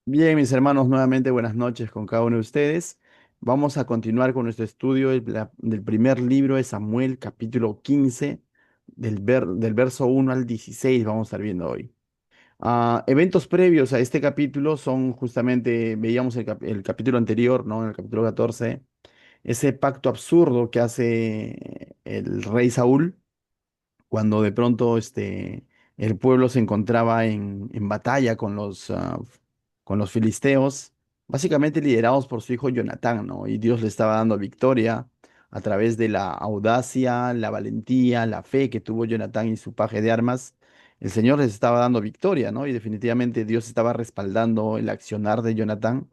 Bien, mis hermanos, nuevamente buenas noches con cada uno de ustedes. Vamos a continuar con nuestro estudio del primer libro de Samuel, capítulo 15, del verso 1 al 16. Vamos a estar viendo hoy. Eventos previos a este capítulo son justamente, veíamos el capítulo anterior, ¿no? En el capítulo 14, ese pacto absurdo que hace el rey Saúl cuando de pronto el pueblo se encontraba en batalla con los filisteos, básicamente liderados por su hijo Jonatán, ¿no? Y Dios le estaba dando victoria a través de la audacia, la valentía, la fe que tuvo Jonatán y su paje de armas. El Señor les estaba dando victoria, ¿no? Y definitivamente Dios estaba respaldando el accionar de Jonatán.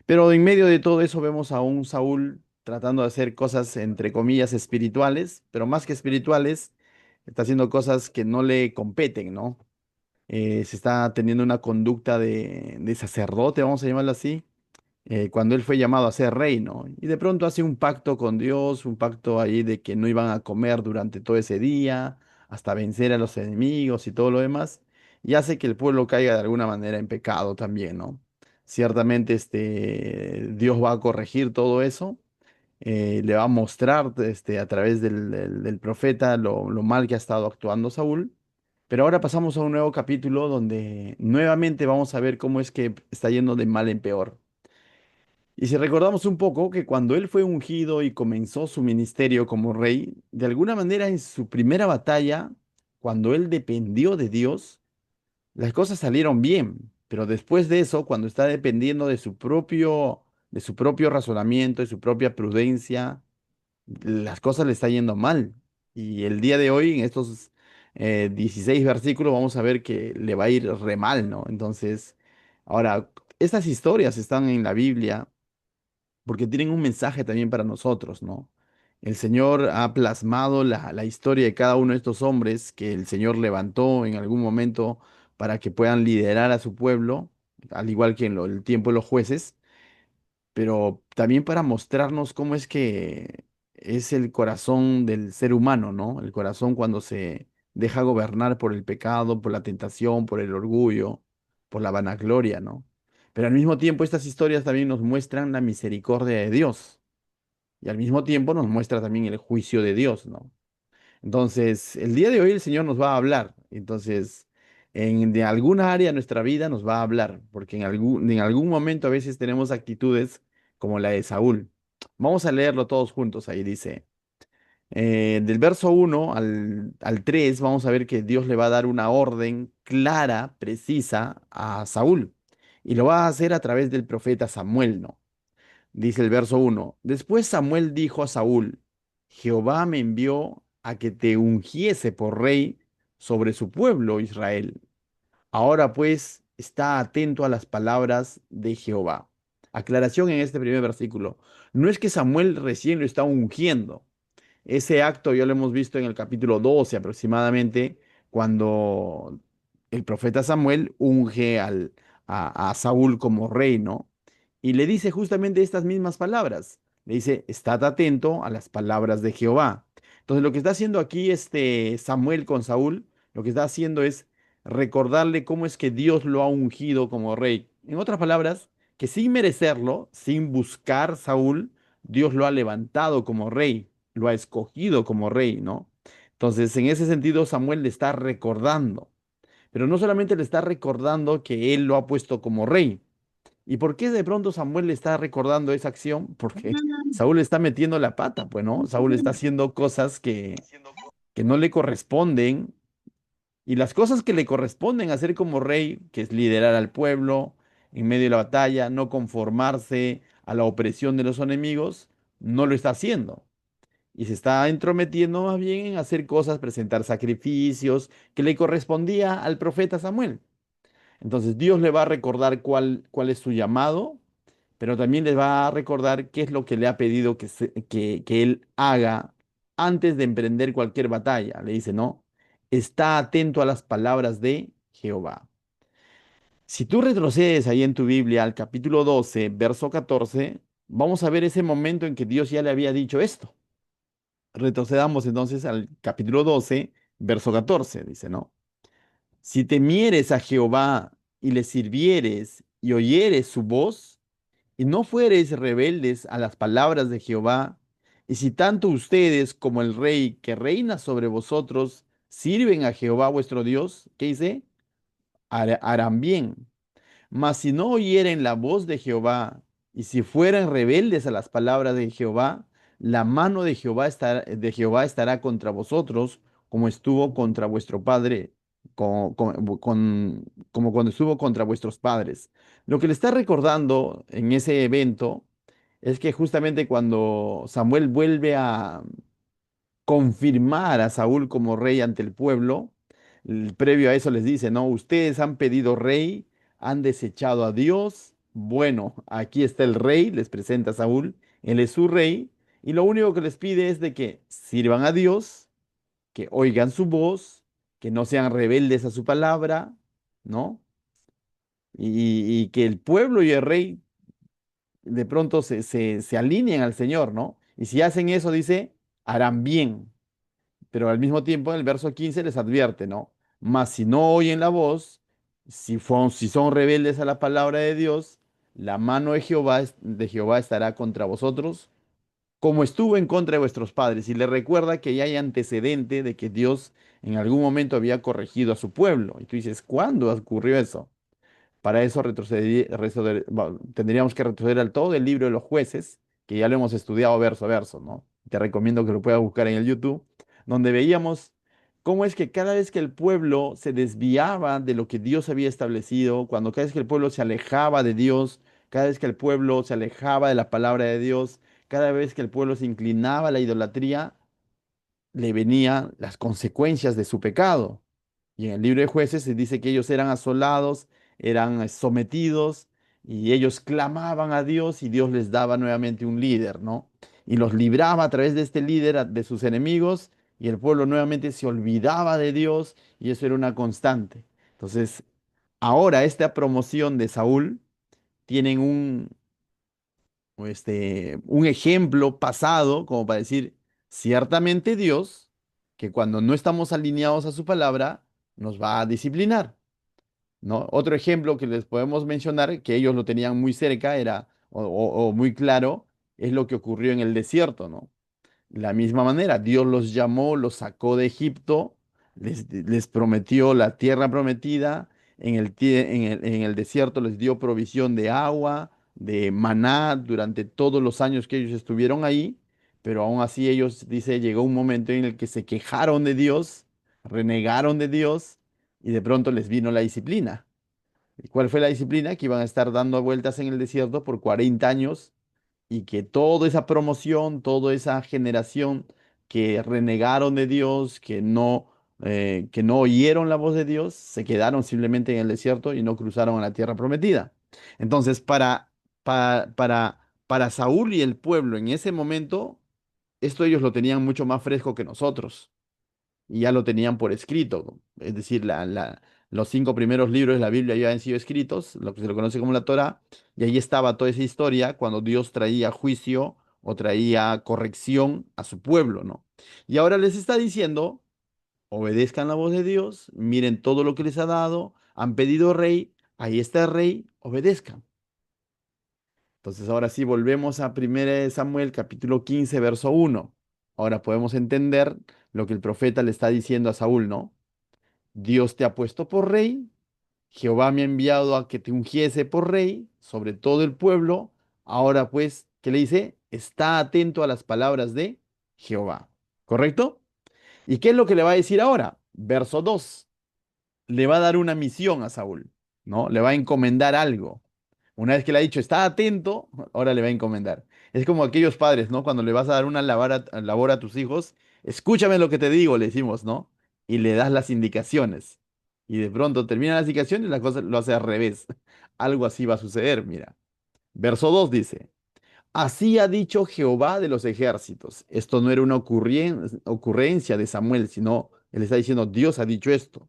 Pero en medio de todo eso vemos a un Saúl tratando de hacer cosas entre comillas espirituales, pero más que espirituales, está haciendo cosas que no le competen, ¿no? Se está teniendo una conducta de sacerdote, vamos a llamarlo así, cuando él fue llamado a ser rey, ¿no? Y de pronto hace un pacto con Dios, un pacto ahí de que no iban a comer durante todo ese día, hasta vencer a los enemigos y todo lo demás, y hace que el pueblo caiga de alguna manera en pecado también, ¿no? Ciertamente Dios va a corregir todo eso, le va a mostrar a través del profeta lo mal que ha estado actuando Saúl. Pero ahora pasamos a un nuevo capítulo donde nuevamente vamos a ver cómo es que está yendo de mal en peor. Y si recordamos un poco que cuando él fue ungido y comenzó su ministerio como rey, de alguna manera en su primera batalla, cuando él dependió de Dios, las cosas salieron bien. Pero después de eso, cuando está dependiendo de su propio razonamiento, de su propia prudencia, las cosas le está yendo mal. Y el día de hoy, en estos 16 versículos, vamos a ver que le va a ir re mal, ¿no? Entonces, ahora, estas historias están en la Biblia porque tienen un mensaje también para nosotros, ¿no? El Señor ha plasmado la historia de cada uno de estos hombres que el Señor levantó en algún momento para que puedan liderar a su pueblo, al igual que en el tiempo de los jueces, pero también para mostrarnos cómo es que es el corazón del ser humano, ¿no? El corazón cuando se deja gobernar por el pecado, por la tentación, por el orgullo, por la vanagloria, ¿no? Pero al mismo tiempo estas historias también nos muestran la misericordia de Dios y al mismo tiempo nos muestra también el juicio de Dios, ¿no? Entonces, el día de hoy el Señor nos va a hablar. Entonces, de alguna área de nuestra vida nos va a hablar, porque en algún momento a veces tenemos actitudes como la de Saúl. Vamos a leerlo todos juntos. Ahí dice, del verso 1 al 3, vamos a ver que Dios le va a dar una orden clara, precisa a Saúl. Y lo va a hacer a través del profeta Samuel, ¿no? Dice el verso 1. Después Samuel dijo a Saúl, Jehová me envió a que te ungiese por rey sobre su pueblo Israel. Ahora pues está atento a las palabras de Jehová. Aclaración en este primer versículo. No es que Samuel recién lo está ungiendo. Ese acto ya lo hemos visto en el capítulo 12 aproximadamente, cuando el profeta Samuel unge a Saúl como rey, ¿no? Y le dice justamente estas mismas palabras. Le dice, estad atento a las palabras de Jehová. Entonces lo que está haciendo aquí Samuel con Saúl, lo que está haciendo es recordarle cómo es que Dios lo ha ungido como rey. En otras palabras, que sin merecerlo, sin buscar Saúl, Dios lo ha levantado como rey, lo ha escogido como rey, ¿no? Entonces, en ese sentido, Samuel le está recordando, pero no solamente le está recordando que él lo ha puesto como rey. ¿Y por qué de pronto Samuel le está recordando esa acción? Porque Saúl le está metiendo la pata, pues, ¿no? Saúl está haciendo cosas que no le corresponden, y las cosas que le corresponden hacer como rey, que es liderar al pueblo en medio de la batalla, no conformarse a la opresión de los enemigos, no lo está haciendo. Y se está entrometiendo más bien en hacer cosas, presentar sacrificios que le correspondía al profeta Samuel. Entonces Dios le va a recordar cuál es su llamado, pero también le va a recordar qué es lo que le ha pedido que él haga antes de emprender cualquier batalla. Le dice, no, está atento a las palabras de Jehová. Si tú retrocedes ahí en tu Biblia al capítulo 12, verso 14, vamos a ver ese momento en que Dios ya le había dicho esto. Retrocedamos entonces al capítulo 12, verso 14, dice, ¿no? Si temieres a Jehová y le sirvieres y oyereis su voz, y no fuereis rebeldes a las palabras de Jehová, y si tanto ustedes como el rey que reina sobre vosotros sirven a Jehová vuestro Dios, ¿qué dice? Harán bien. Mas si no oyeren la voz de Jehová, y si fueran rebeldes a las palabras de Jehová, la mano de Jehová estará contra vosotros, como estuvo contra vuestro padre, como cuando estuvo contra vuestros padres. Lo que le está recordando en ese evento es que justamente cuando Samuel vuelve a confirmar a Saúl como rey ante el pueblo. Previo a eso les dice, no, ustedes han pedido rey, han desechado a Dios. Bueno, aquí está el rey, les presenta a Saúl, él es su rey, y lo único que les pide es de que sirvan a Dios, que oigan su voz, que no sean rebeldes a su palabra, ¿no? Y que el pueblo y el rey de pronto se alineen al Señor, ¿no? Y si hacen eso, dice, harán bien. Pero al mismo tiempo en el verso 15 les advierte, ¿no? Mas si no oyen la voz, si son rebeldes a la palabra de Dios, la mano de Jehová estará contra vosotros, como estuvo en contra de vuestros padres. Y le recuerda que ya hay antecedente de que Dios en algún momento había corregido a su pueblo. Y tú dices, ¿cuándo ocurrió eso? Para eso tendríamos que retroceder al todo el libro de los jueces, que ya lo hemos estudiado verso a verso, ¿no? Te recomiendo que lo puedas buscar en el YouTube, donde veíamos cómo es que cada vez que el pueblo se desviaba de lo que Dios había establecido, cuando cada vez que el pueblo se alejaba de Dios, cada vez que el pueblo se alejaba de la palabra de Dios, cada vez que el pueblo se inclinaba a la idolatría, le venían las consecuencias de su pecado. Y en el libro de Jueces se dice que ellos eran asolados, eran sometidos y ellos clamaban a Dios y Dios les daba nuevamente un líder, ¿no? Y los libraba a través de este líder de sus enemigos y el pueblo nuevamente se olvidaba de Dios y eso era una constante. Entonces, ahora esta promoción de Saúl tienen un ejemplo pasado como para decir, ciertamente Dios, que cuando no estamos alineados a su palabra, nos va a disciplinar, ¿no? Otro ejemplo que les podemos mencionar, que ellos lo tenían muy cerca, o muy claro, es lo que ocurrió en el desierto, ¿no? La misma manera, Dios los llamó, los sacó de Egipto, les prometió la tierra prometida, en el desierto les dio provisión de agua, de maná durante todos los años que ellos estuvieron ahí, pero aún así ellos, dice, llegó un momento en el que se quejaron de Dios, renegaron de Dios y de pronto les vino la disciplina. ¿Y cuál fue la disciplina? Que iban a estar dando vueltas en el desierto por 40 años y que toda esa promoción, toda esa generación que renegaron de Dios, que no oyeron la voz de Dios, se quedaron simplemente en el desierto y no cruzaron a la tierra prometida. Entonces, para Saúl y el pueblo en ese momento, esto ellos lo tenían mucho más fresco que nosotros y ya lo tenían por escrito. Es decir, los 5 primeros libros de la Biblia ya han sido escritos, lo que se lo conoce como la Torá, y ahí estaba toda esa historia cuando Dios traía juicio o traía corrección a su pueblo, ¿no? Y ahora les está diciendo, obedezcan la voz de Dios, miren todo lo que les ha dado, han pedido rey, ahí está el rey, obedezcan. Entonces ahora sí volvemos a 1 Samuel capítulo 15 verso 1. Ahora podemos entender lo que el profeta le está diciendo a Saúl, ¿no? Dios te ha puesto por rey, Jehová me ha enviado a que te ungiese por rey sobre todo el pueblo. Ahora pues, ¿qué le dice? Está atento a las palabras de Jehová. ¿Correcto? ¿Y qué es lo que le va a decir ahora? Verso 2. Le va a dar una misión a Saúl, ¿no? Le va a encomendar algo. Una vez que le ha dicho, está atento, ahora le va a encomendar. Es como aquellos padres, ¿no? Cuando le vas a dar una labor a tus hijos, escúchame lo que te digo, le decimos, ¿no? Y le das las indicaciones. Y de pronto terminan las indicaciones y la cosa lo hace al revés. Algo así va a suceder, mira. Verso 2 dice, así ha dicho Jehová de los ejércitos. Esto no era una ocurrencia de Samuel, sino él está diciendo, Dios ha dicho esto.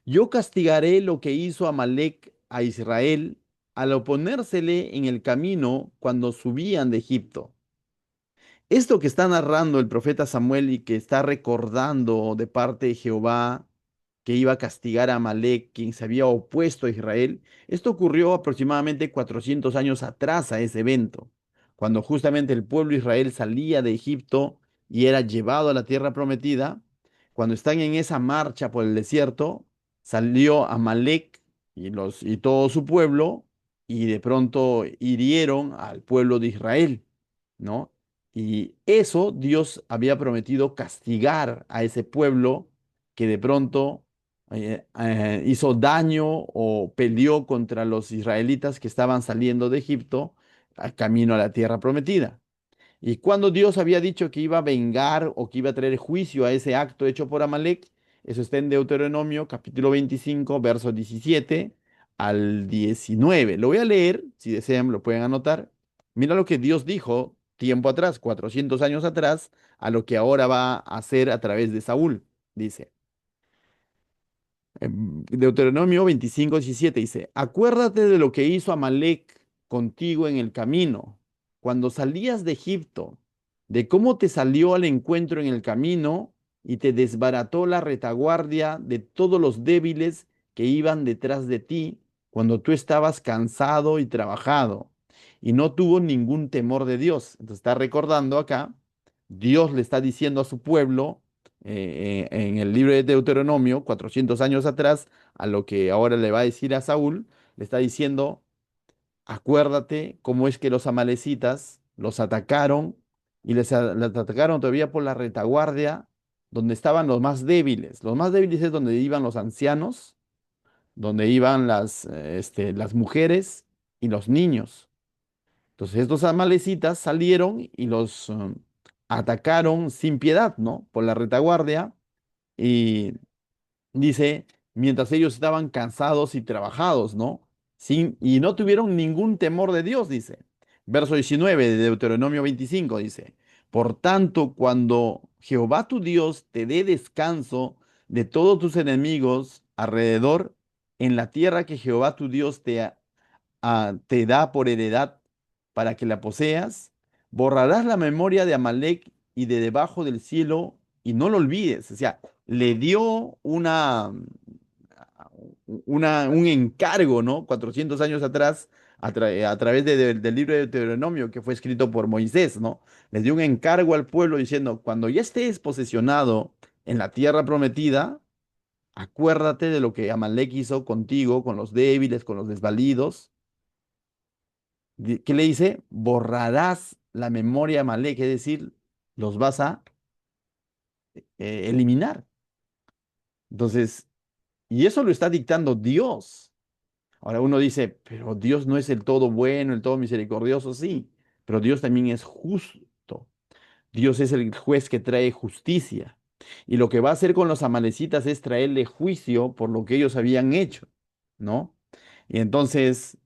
Yo castigaré lo que hizo Amalec a Israel al oponérsele en el camino cuando subían de Egipto. Esto que está narrando el profeta Samuel y que está recordando de parte de Jehová, que iba a castigar a Amalek, quien se había opuesto a Israel. Esto ocurrió aproximadamente 400 años atrás a ese evento, cuando justamente el pueblo de Israel salía de Egipto y era llevado a la tierra prometida. Cuando están en esa marcha por el desierto, salió Amalek y todo su pueblo y de pronto hirieron al pueblo de Israel, ¿no? Y eso Dios había prometido castigar a ese pueblo que de pronto hizo daño o peleó contra los israelitas que estaban saliendo de Egipto a camino a la tierra prometida. Y cuando Dios había dicho que iba a vengar o que iba a traer juicio a ese acto hecho por Amalek, eso está en Deuteronomio capítulo 25, versos 17 al 19. Lo voy a leer, si desean lo pueden anotar. Mira lo que Dios dijo tiempo atrás, 400 años atrás, a lo que ahora va a hacer a través de Saúl. Dice, Deuteronomio 25, 17 dice, acuérdate de lo que hizo Amalek contigo en el camino, cuando salías de Egipto, de cómo te salió al encuentro en el camino y te desbarató la retaguardia de todos los débiles que iban detrás de ti cuando tú estabas cansado y trabajado, y no tuvo ningún temor de Dios. Entonces está recordando acá, Dios le está diciendo a su pueblo, en el libro de Deuteronomio, 400 años atrás, a lo que ahora le va a decir a Saúl, le está diciendo, acuérdate cómo es que los amalecitas los atacaron y les atacaron todavía por la retaguardia, donde estaban los más débiles. Los más débiles es donde iban los ancianos, donde iban las mujeres y los niños. Entonces estos amalecitas salieron y los atacaron sin piedad, ¿no? Por la retaguardia y dice, mientras ellos estaban cansados y trabajados, ¿no? Y no tuvieron ningún temor de Dios, dice. Verso 19 de Deuteronomio 25 dice, por tanto, cuando Jehová tu Dios te dé descanso de todos tus enemigos alrededor, en la tierra que Jehová tu Dios te da por heredad para que la poseas, borrarás la memoria de Amalek y de debajo del cielo y no lo olvides. O sea, le dio un encargo, ¿no? 400 años atrás, a través del libro de Deuteronomio que fue escrito por Moisés, ¿no? Les dio un encargo al pueblo diciendo, cuando ya estés posesionado en la tierra prometida, acuérdate de lo que Amalek hizo contigo, con los débiles, con los desvalidos. ¿Qué le dice? Borrarás la memoria de Amalek, es decir, los vas a eliminar. Entonces, y eso lo está dictando Dios. Ahora uno dice, pero Dios no es el todo bueno, el todo misericordioso, sí, pero Dios también es justo. Dios es el juez que trae justicia. Y lo que va a hacer con los amalecitas es traerle juicio por lo que ellos habían hecho, ¿no? Y entonces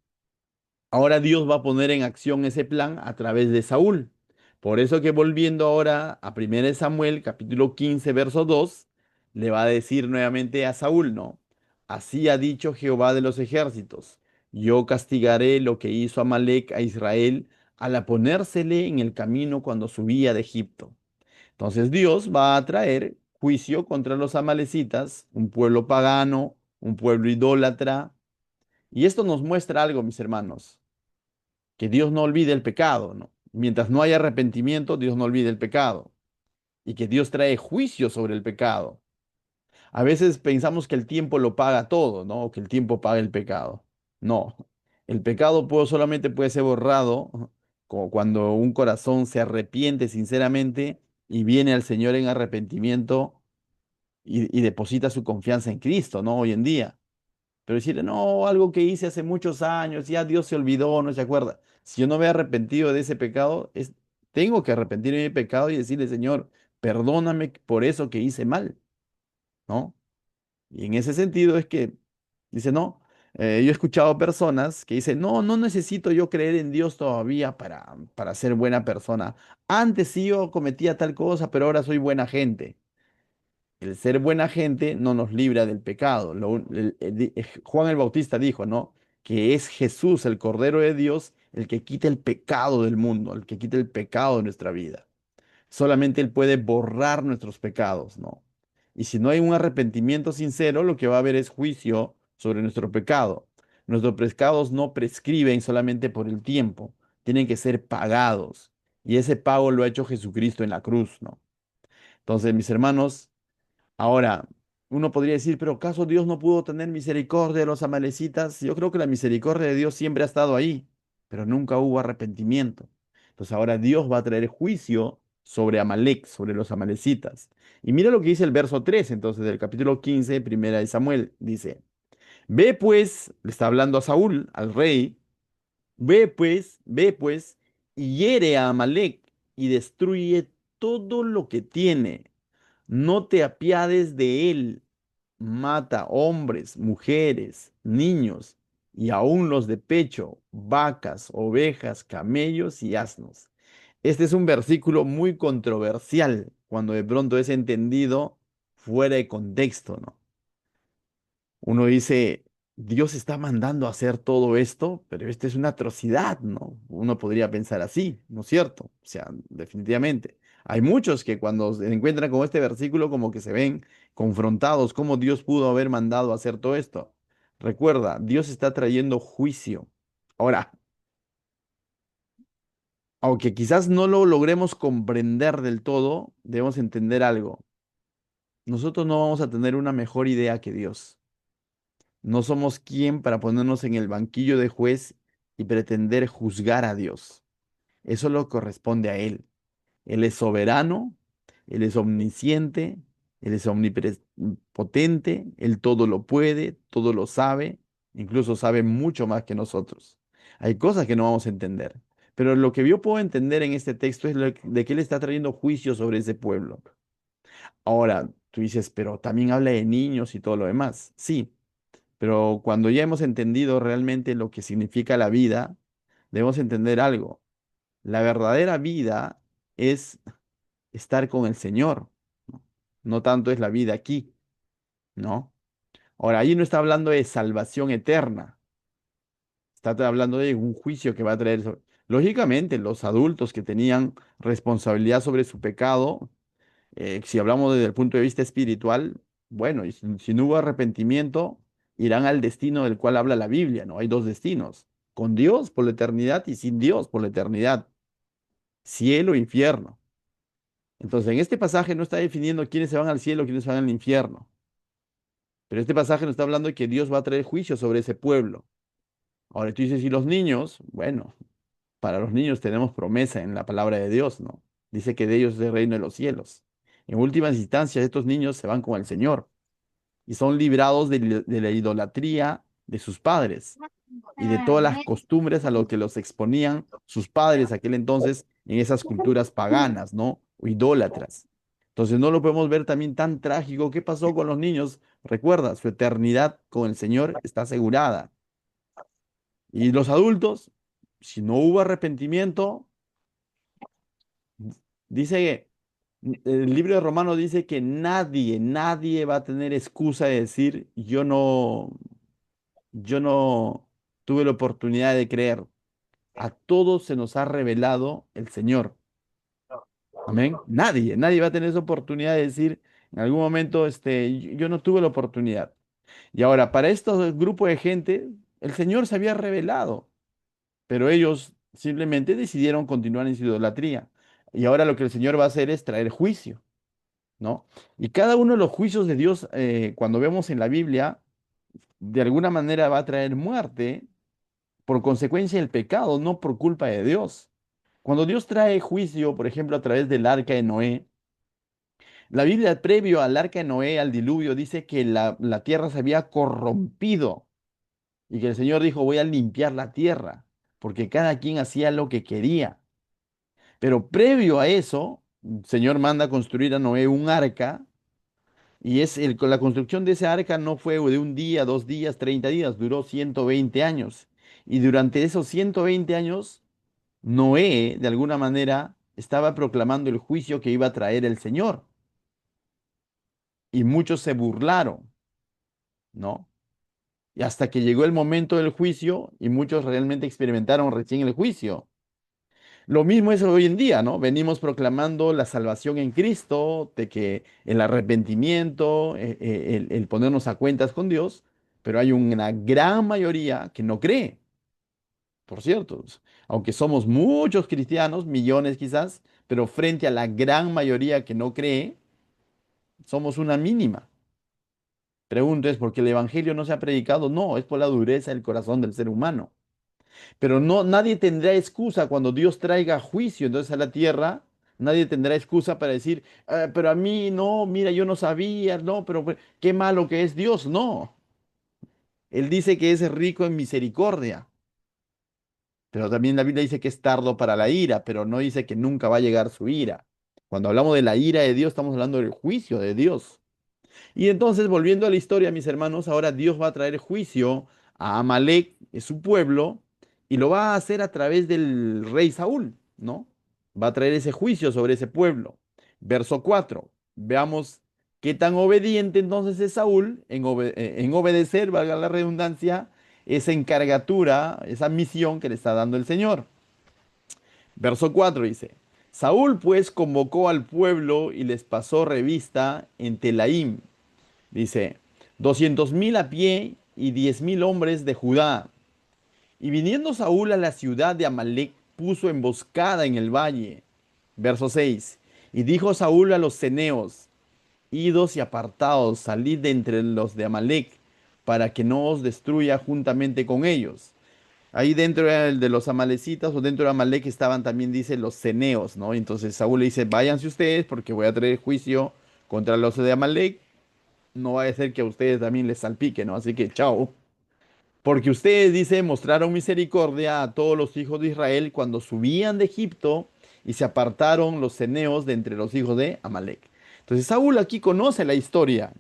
ahora Dios va a poner en acción ese plan a través de Saúl. Por eso que volviendo ahora a 1 Samuel, capítulo 15, verso 2, le va a decir nuevamente a Saúl, ¿no? Así ha dicho Jehová de los ejércitos, yo castigaré lo que hizo Amalek a Israel al ponérsele en el camino cuando subía de Egipto. Entonces Dios va a traer juicio contra los amalecitas, un pueblo pagano, un pueblo idólatra. Y esto nos muestra algo, mis hermanos, que Dios no olvide el pecado, ¿no? Mientras no haya arrepentimiento, Dios no olvide el pecado y que Dios trae juicio sobre el pecado. A veces pensamos que el tiempo lo paga todo, ¿no? O que el tiempo paga el pecado. No, el pecado solamente puede ser borrado como cuando un corazón se arrepiente sinceramente y viene al Señor en arrepentimiento y deposita su confianza en Cristo, ¿no? Hoy en día. Pero decirle, no, algo que hice hace muchos años, ya Dios se olvidó, no se acuerda. Si yo no me he arrepentido de ese pecado, tengo que arrepentirme de mi pecado y decirle, Señor, perdóname por eso que hice mal, ¿no? Y en ese sentido es que, dice, no, yo he escuchado personas que dicen, no, no necesito yo creer en Dios todavía para ser buena persona. Antes sí yo cometía tal cosa, pero ahora soy buena gente. El ser buena gente no nos libra del pecado. Juan el Bautista dijo, ¿no? Que es Jesús, el Cordero de Dios, el que quita el pecado del mundo, el que quita el pecado de nuestra vida. Solamente Él puede borrar nuestros pecados, ¿no? Y si no hay un arrepentimiento sincero, lo que va a haber es juicio sobre nuestro pecado. Nuestros pecados no prescriben solamente por el tiempo, tienen que ser pagados. Y ese pago lo ha hecho Jesucristo en la cruz, ¿no? Entonces, mis hermanos, ahora, uno podría decir, pero ¿acaso Dios no pudo tener misericordia de los amalecitas? Yo creo que la misericordia de Dios siempre ha estado ahí, pero nunca hubo arrepentimiento. Entonces ahora Dios va a traer juicio sobre Amalek, sobre los amalecitas. Y mira lo que dice el verso 3, entonces, del capítulo 15, primera de Samuel. Dice, ve pues, le está hablando a Saúl, al rey, ve pues, y hiere a Amalek y destruye todo lo que tiene. No te apiades de él, mata hombres, mujeres, niños y aún los de pecho, vacas, ovejas, camellos y asnos. Este es un versículo muy controversial cuando de pronto es entendido fuera de contexto, ¿no? Uno dice, Dios está mandando a hacer todo esto, pero esta es una atrocidad, ¿no? Uno podría pensar así, ¿no es cierto? O sea, definitivamente. Hay muchos que cuando se encuentran con este versículo como que se ven confrontados, ¿cómo Dios pudo haber mandado a hacer todo esto? Recuerda, Dios está trayendo juicio. Ahora, aunque quizás no lo logremos comprender del todo, debemos entender algo. Nosotros no vamos a tener una mejor idea que Dios. No somos quien para ponernos en el banquillo de juez y pretender juzgar a Dios. Eso lo corresponde a Él. Él es soberano, Él es omnisciente, Él es omnipotente, Él todo lo puede, todo lo sabe, incluso sabe mucho más que nosotros. Hay cosas que no vamos a entender, pero lo que yo puedo entender en este texto es de que Él está trayendo juicio sobre ese pueblo. Ahora, tú dices, pero también habla de niños y todo lo demás. Sí. Pero cuando ya hemos entendido realmente lo que significa la vida, debemos entender algo. La verdadera vida es estar con el Señor, ¿no? No tanto es la vida aquí, ¿no? Ahora, ahí no está hablando de salvación eterna, está hablando de un juicio que va a traer. Lógicamente, los adultos que tenían responsabilidad sobre su pecado, si hablamos desde el punto de vista espiritual, bueno, y si no hubo arrepentimiento, irán al destino del cual habla la Biblia, ¿no? Hay dos destinos, con Dios por la eternidad y sin Dios por la eternidad, cielo e infierno. Entonces, en este pasaje no está definiendo quiénes se van al cielo, quiénes se van al infierno, pero este pasaje nos está hablando de que Dios va a traer juicio sobre ese pueblo. Ahora tú dices, ¿y los niños? Bueno, para los niños tenemos promesa en la palabra de Dios, ¿no? Dice que de ellos es el reino de los cielos. En últimas instancias, estos niños se van con el Señor y son librados de la idolatría de sus padres y de todas las costumbres a lo que los exponían sus padres aquel entonces en esas culturas paganas, ¿no? O idólatras. Entonces no lo podemos ver también tan trágico. ¿Qué pasó con los niños? Recuerda, su eternidad con el Señor está asegurada. Y los adultos, si no hubo arrepentimiento, dice, el libro de Romanos dice que nadie va a tener excusa de decir, yo no tuve la oportunidad de creer. A todos se nos ha revelado el Señor. Amén. Nadie va a tener esa oportunidad de decir en algún momento, yo no tuve la oportunidad. Y ahora, para estos grupos de gente, el Señor se había revelado, pero ellos simplemente decidieron continuar en su idolatría. Y ahora lo que el Señor va a hacer es traer juicio, ¿no? Y cada uno de los juicios de Dios, cuando vemos en la Biblia, de alguna manera va a traer muerte por consecuencia del pecado, no por culpa de Dios. Cuando Dios trae juicio, por ejemplo, a través del arca de Noé, la Biblia previo al arca de Noé, al diluvio, dice que la tierra se había corrompido y que el Señor dijo, voy a limpiar la tierra, porque cada quien hacía lo que quería. Pero previo a eso, el Señor manda a construir a Noé un arca y con la construcción de ese arca no fue de un día, 2 días, 30 días, duró 120 años. Y durante esos 120 años, Noé, de alguna manera, estaba proclamando el juicio que iba a traer el Señor. Y muchos se burlaron, ¿no? Y hasta que llegó el momento del juicio y muchos realmente experimentaron recién el juicio. Lo mismo es hoy en día, ¿no? Venimos proclamando la salvación en Cristo, de que el arrepentimiento, el ponernos a cuentas con Dios, pero hay una gran mayoría que no cree, por cierto. Aunque somos muchos cristianos, millones quizás, pero frente a la gran mayoría que no cree, somos una mínima. Pregunto, ¿es porque el evangelio no se ha predicado? No, es por la dureza del corazón del ser humano. Pero no, nadie tendrá excusa cuando Dios traiga juicio entonces a la tierra. Nadie tendrá excusa para decir, "Ah, pero a mí no, mira, yo no sabía, no, pero qué malo que es Dios". No, Él dice que es rico en misericordia, pero también la Biblia dice que es tardo para la ira, pero no dice que nunca va a llegar su ira. Cuando hablamos de la ira de Dios, estamos hablando del juicio de Dios. Y entonces, volviendo a la historia, mis hermanos, ahora Dios va a traer juicio a Amalek, es su pueblo, y lo va a hacer a través del rey Saúl, ¿no? Va a traer ese juicio sobre ese pueblo. Verso 4. Veamos qué tan obediente entonces es Saúl en obedecer, valga la redundancia, esa encargatura, esa misión que le está dando el Señor. Verso 4 dice, Saúl pues convocó al pueblo y les pasó revista en Telaim. Dice, 200.000 a pie y 10.000 hombres de Judá. Y viniendo Saúl a la ciudad de Amalec, puso emboscada en el valle. Verso 6. Y dijo Saúl a los ceneos, idos y apartados, salid de entre los de Amalec, para que no os destruya juntamente con ellos. Ahí dentro de los amalecitas o dentro de Amalec estaban también, dice, los ceneos, ¿no? Entonces Saúl le dice, váyanse ustedes porque voy a traer juicio contra los de Amalec, no va a ser que a ustedes también les salpique, ¿no? Así que chao. Porque ustedes, dice, mostraron misericordia a todos los hijos de Israel cuando subían de Egipto y se apartaron los ceneos de entre los hijos de Amalek. Entonces Saúl aquí conoce la historia,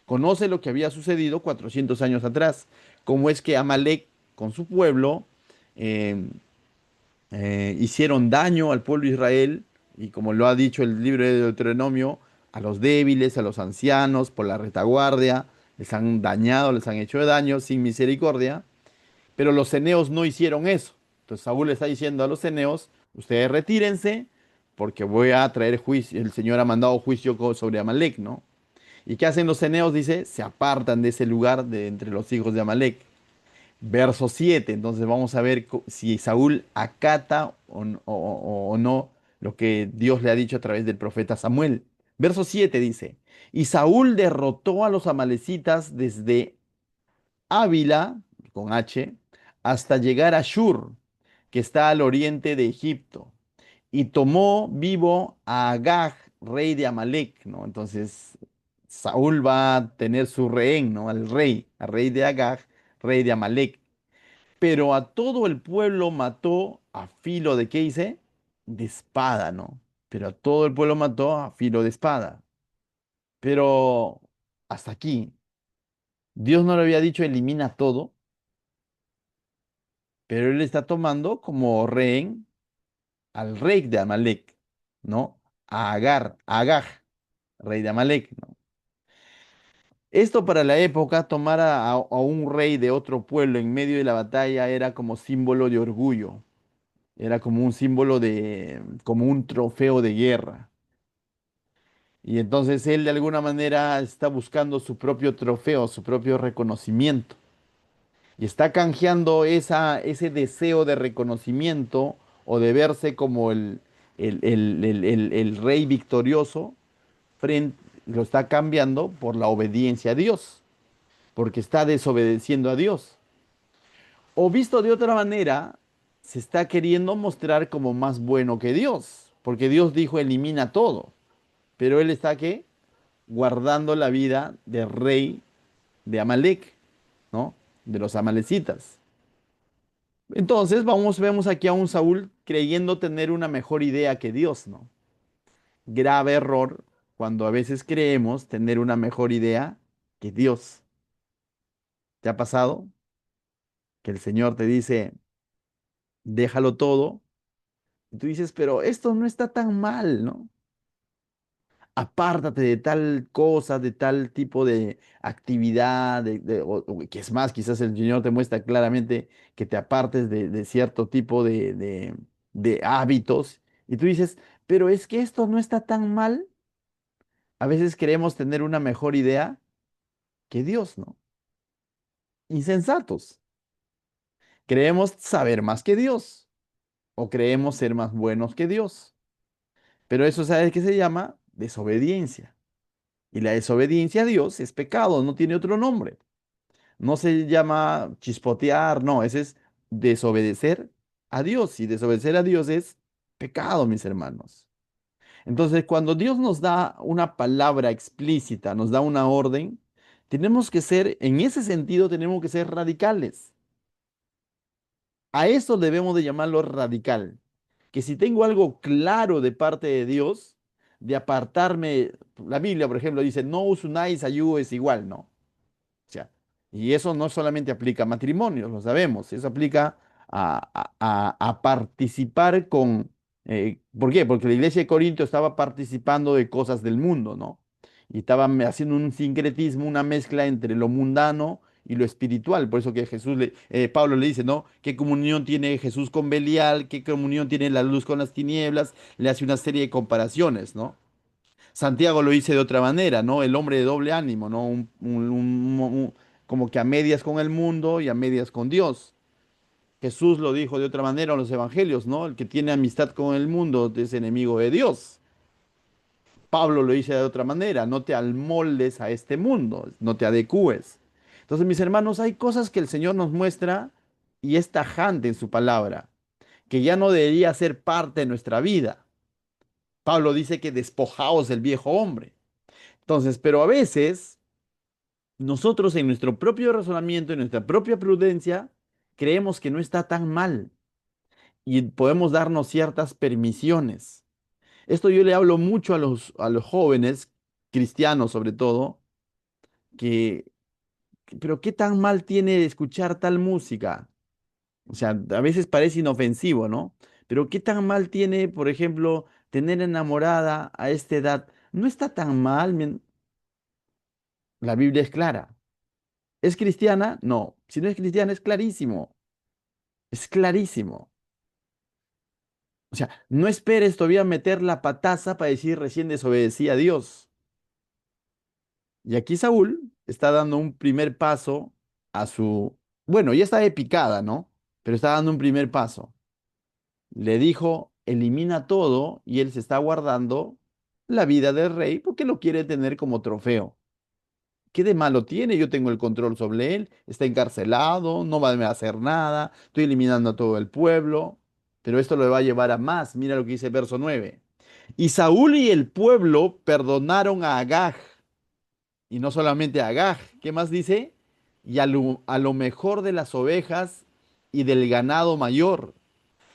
conoce lo que había sucedido 400 años atrás, cómo es que Amalek con su pueblo eh, hicieron daño al pueblo de Israel y como lo ha dicho el libro de Deuteronomio, a los débiles, a los ancianos, por la retaguardia, les han dañado, les han hecho daño sin misericordia, pero los ceneos no hicieron eso. Entonces Saúl le está diciendo a los ceneos, ustedes retírense porque voy a traer juicio, el Señor ha mandado juicio sobre Amalek, ¿no? ¿Y qué hacen los ceneos? Dice, se apartan de ese lugar de entre los hijos de Amalek. Verso 7. Entonces vamos a ver si Saúl acata o no lo que Dios le ha dicho a través del profeta Samuel. Verso 7 dice, y Saúl derrotó a los amalecitas desde Ávila, con H, hasta llegar a Shur, que está al oriente de Egipto, y tomó vivo a Agag, rey de Amalek, ¿no? Entonces Saúl va a tener su rehén, ¿no? Al rey de Agag, rey de Amalek. Pero a todo el pueblo mató a filo de, ¿qué dice? De espada, ¿no? Pero a todo el pueblo mató a filo de espada. Pero hasta aquí, Dios no le había dicho elimina todo, pero él está tomando como rehén al rey de Amalek, ¿no? A Agar, Agag, rey de Amalek, ¿no? Esto para la época, tomar a un rey de otro pueblo en medio de la batalla era como símbolo de orgullo. Era como un símbolo de, como un trofeo de guerra. Y entonces él de alguna manera está buscando su propio trofeo, su propio reconocimiento. Y está canjeando ese deseo de reconocimiento o de verse como el rey victorioso, lo está cambiando por la obediencia a Dios, porque está desobedeciendo a Dios. O visto de otra manera, se está queriendo mostrar como más bueno que Dios, porque Dios dijo elimina todo, pero él está ¿qué? Guardando la vida del rey de Amalek, ¿no? De los amalecitas. Entonces, vemos aquí a un Saúl creyendo tener una mejor idea que Dios, ¿no? Grave error cuando a veces creemos tener una mejor idea que Dios. ¿Te ha pasado que el Señor te dice, déjalo todo? Y tú dices, pero esto no está tan mal, ¿no? Apártate de tal cosa, de tal tipo de actividad, o que es más, quizás el Señor te muestra claramente que te apartes de cierto tipo de hábitos, y tú dices, pero es que esto no está tan mal. A veces queremos tener una mejor idea que Dios, ¿no? Insensatos. Creemos saber más que Dios o creemos ser más buenos que Dios. Pero eso, ¿sabes qué se llama? Desobediencia. Y la desobediencia a Dios es pecado, no tiene otro nombre. No se llama chispotear, no, ese es desobedecer a Dios. Y desobedecer a Dios es pecado, mis hermanos. Entonces, cuando Dios nos da una palabra explícita, nos da una orden, tenemos que ser, en ese sentido, tenemos que ser radicales. A eso debemos de llamarlo radical. Que si tengo algo claro de parte de Dios, de apartarme, la Biblia, por ejemplo, dice, no usunáis ayuno es igual, ¿no? O sea, y eso no solamente aplica a matrimonios, lo sabemos, eso aplica a participar con... ¿por qué? Porque la iglesia de Corinto estaba participando de cosas del mundo, ¿no? Y estaban haciendo un sincretismo, una mezcla entre lo mundano y lo espiritual. Por eso que Pablo le dice, ¿no? ¿Qué comunión tiene Jesús con Belial? ¿Qué comunión tiene la luz con las tinieblas? Le hace una serie de comparaciones, ¿no? Santiago lo dice de otra manera, ¿no? El hombre de doble ánimo, ¿no? Como que a medias con el mundo y a medias con Dios. Jesús lo dijo de otra manera en los evangelios, ¿no? El que tiene amistad con el mundo es enemigo de Dios. Pablo lo dice de otra manera, no te amoldes a este mundo, no te adecúes. Entonces, mis hermanos, hay cosas que el Señor nos muestra y es tajante en su palabra, que ya no debería ser parte de nuestra vida. Pablo dice que despojaos del viejo hombre. Entonces, pero a veces nosotros en nuestro propio razonamiento, en nuestra propia prudencia, creemos que no está tan mal y podemos darnos ciertas permisiones. Esto yo le hablo mucho a los jóvenes, cristianos sobre todo, que, pero ¿qué tan mal tiene escuchar tal música? O sea, a veces parece inofensivo, ¿no? Pero ¿qué tan mal tiene, por ejemplo, tener enamorada a esta edad? No está tan mal, la Biblia es clara. ¿Es cristiana? No. Si no es cristiana, es clarísimo. Es clarísimo. O sea, no esperes todavía meter la pataza para decir recién desobedecí a Dios. Y aquí Saúl está dando un primer paso a su... Bueno, ya está de picada, ¿no? Pero está dando un primer paso. Le dijo, elimina todo y él se está guardando la vida del rey porque lo quiere tener como trofeo. ¿Qué de malo tiene? Yo tengo el control sobre él, está encarcelado, no va a hacer nada, estoy eliminando a todo el pueblo, pero esto lo va a llevar a más. Mira lo que dice el verso 9. Y Saúl y el pueblo perdonaron a Agag, y no solamente a Agag, ¿qué más dice? Y a lo mejor de las ovejas y del ganado mayor,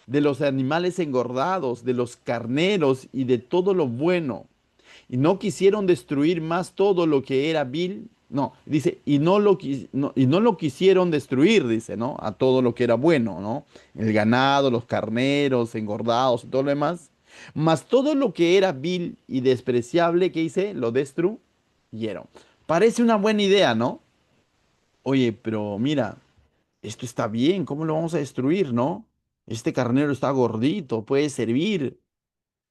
de los animales engordados, de los carneros y de todo lo bueno y no quisieron destruir más todo lo que era vil. No, dice, y no lo quisieron destruir, dice, ¿no? A todo lo que era bueno, ¿no? El ganado, los carneros, engordados y todo lo demás. Mas todo lo que era vil y despreciable, ¿qué hice? Lo destruyeron. Parece una buena idea, ¿no? Oye, pero mira, esto está bien, ¿cómo lo vamos a destruir, no? Este carnero está gordito, puede servir.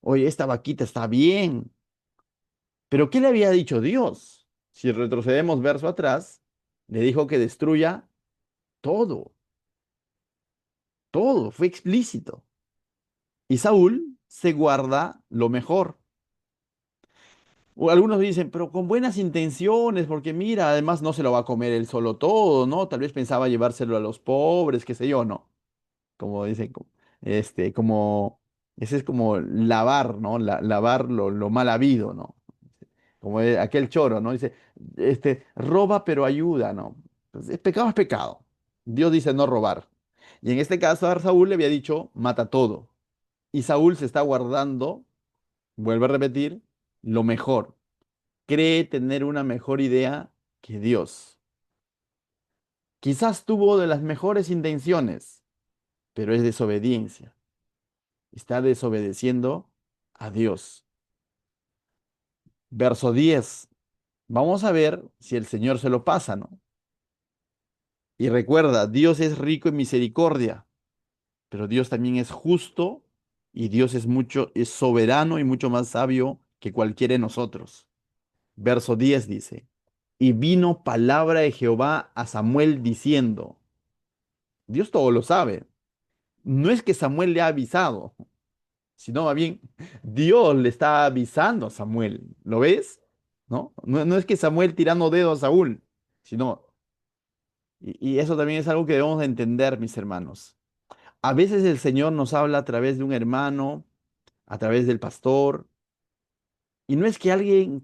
Oye, esta vaquita está bien. Pero ¿qué le había dicho Dios? Si retrocedemos verso atrás, le dijo que destruya todo, todo, fue explícito. Y Saúl se guarda lo mejor. O algunos dicen, pero con buenas intenciones, porque mira, además no se lo va a comer él solo todo, ¿no? Tal vez pensaba llevárselo a los pobres, qué sé yo, no. Como dicen, ese es como lavar, ¿no? Lavar lo mal habido, ¿no? Como aquel choro, ¿no? Dice, roba pero ayuda, ¿no? Pues, pecado es pecado. Dios dice no robar. Y en este caso a Saúl le había dicho, mata todo. Y Saúl se está guardando, vuelve a repetir, lo mejor. Cree tener una mejor idea que Dios. Quizás tuvo de las mejores intenciones, pero es desobediencia. Está desobedeciendo a Dios. Verso 10. Vamos a ver si el Señor se lo pasa, ¿no? Y recuerda, Dios es rico en misericordia, pero Dios también es justo y Dios es soberano y mucho más sabio que cualquiera de nosotros. Verso 10 dice, y vino palabra de Jehová a Samuel diciendo, Dios todo lo sabe. No es que Samuel le ha avisado, sino más bien Dios le está avisando a Samuel. ¿Lo ves? No es que Samuel tirando dedo a Saúl, sino, y eso también es algo que debemos de entender, mis hermanos. A veces el Señor nos habla a través de un hermano, a través del pastor, y no es que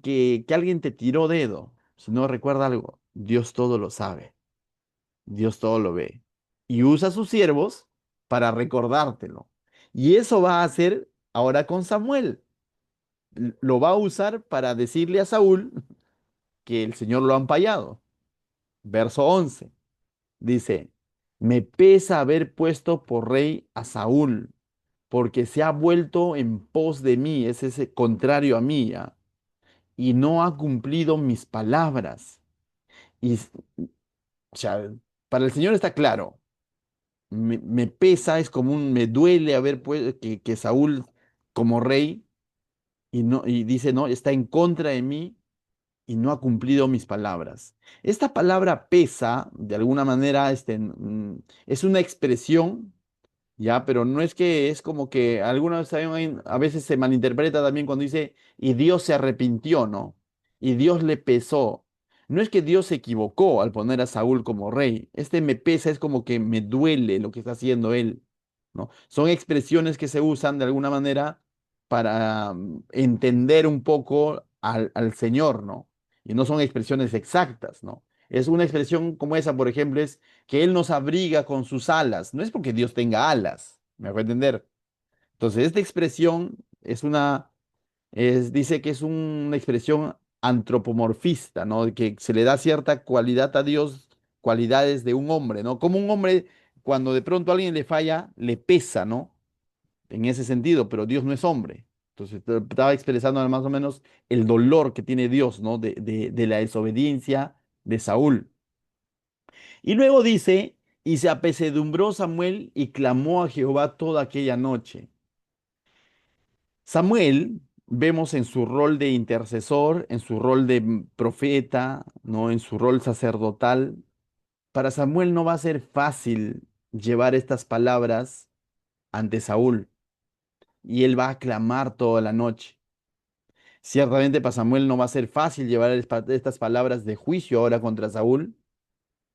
que alguien te tiró dedo, sino recuerda algo, Dios todo lo sabe, Dios todo lo ve, y usa a sus siervos para recordártelo. Y eso va a hacer ahora con Samuel. Lo va a usar para decirle a Saúl que el Señor lo ha ampallado. Verso 11 dice, me pesa haber puesto por rey a Saúl, porque se ha vuelto en pos de mí, es ese contrario a mí, ¿ya? Y no ha cumplido mis palabras. Y, o sea, para el Señor está claro, me pesa, es como me duele haber puesto que Saúl como rey, y, no, y dice, no, está en contra de mí y no ha cumplido mis palabras. Esta palabra pesa, de alguna manera, es una expresión. Ya, pero no es que es como que algunas veces a veces se malinterpreta también cuando dice, y Dios se arrepintió, ¿no? Y Dios le pesó. No es que Dios se equivocó al poner a Saúl como rey. Este me pesa es como que me duele lo que está haciendo él, ¿no? Son expresiones que se usan de alguna manera para entender un poco al Señor, ¿no? Y no son expresiones exactas, ¿no? Es una expresión como esa, por ejemplo, es que Él nos abriga con sus alas. No es porque Dios tenga alas, ¿me hago entender? Entonces, esta expresión dice que es una expresión antropomorfista, ¿no? Que se le da cierta cualidad a Dios, cualidades de un hombre, ¿no? Como un hombre, cuando de pronto a alguien le falla, le pesa, ¿no? En ese sentido, pero Dios no es hombre. Entonces, estaba expresando más o menos el dolor que tiene Dios, ¿no? De la desobediencia de Saúl. Y luego dice, y se apesadumbró Samuel y clamó a Jehová toda aquella noche. Samuel, vemos en su rol de intercesor, en su rol de profeta, ¿no? En su rol sacerdotal. Para Samuel no va a ser fácil llevar estas palabras ante Saúl y él va a clamar toda la noche. Ciertamente para Samuel no va a ser fácil llevar estas palabras de juicio ahora contra Saúl,